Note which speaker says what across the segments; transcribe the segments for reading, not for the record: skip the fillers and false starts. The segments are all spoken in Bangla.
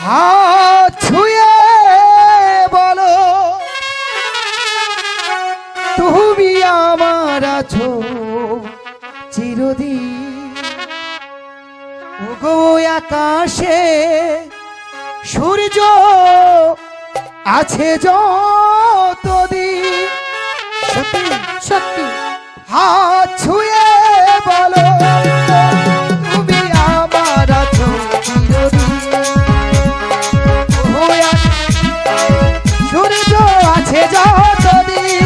Speaker 1: হাত ছুঁয়ে বলো তুমি আমার আছো চিরদিন। ওগো আকাশে সূর্য আছে যতদিন। সত্যি
Speaker 2: সত্যি
Speaker 1: হাত ছুঁয়ে বলো তুমি আমার আছো চিরদিন। ও সূর্য আছে যতদিন।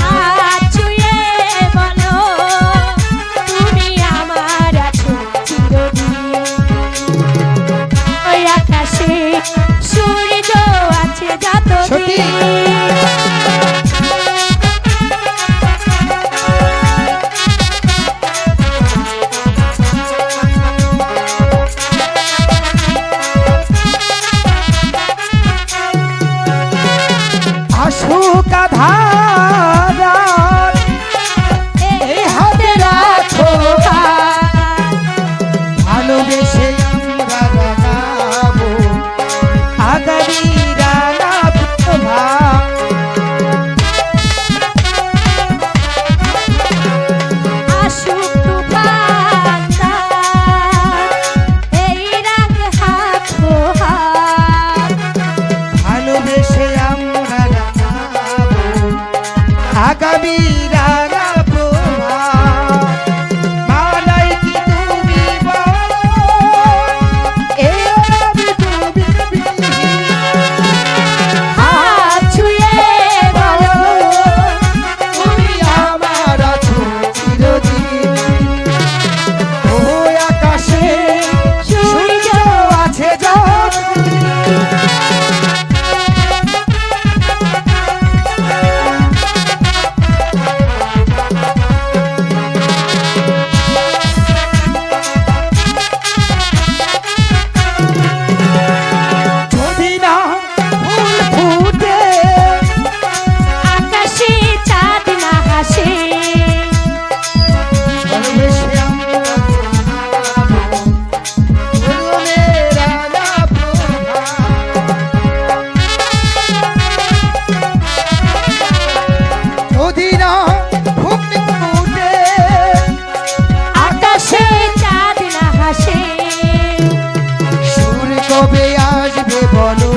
Speaker 2: হাত ছুঁয়ে বলো তুমি আমার আছো চিরদিন। ওই আকাশে সূর্য আছে
Speaker 1: সত্যি
Speaker 2: যতদিন।
Speaker 1: আসুক আধার এই হাতে রাখো ভালোবেসে আমরা রাগাবো আগামী রানা প্রভা।
Speaker 2: আসুক তুফান এই রাগ হাত
Speaker 1: ভালোবেসে আমরা রাগাবো আগামী রানা প্রভা। মালাই কি তুমি বলো এ আমি তুমি বিহীন।
Speaker 2: হাত ছুঁয়ে বলো
Speaker 1: তুমি আমার আছো চিরদিন। ও আকাশে সূর্য আছে যতদিন। যদি না ফুল ফুটে
Speaker 2: আকাশে চাঁদ না হাসে।
Speaker 1: ভালোবেসে আমরা রাগাবো ফুলের রানা প্রভা। যদি না ফুল ফুটে
Speaker 2: আকাশে চাঁদ না হাসে।
Speaker 1: সুর কবে আসবে বলো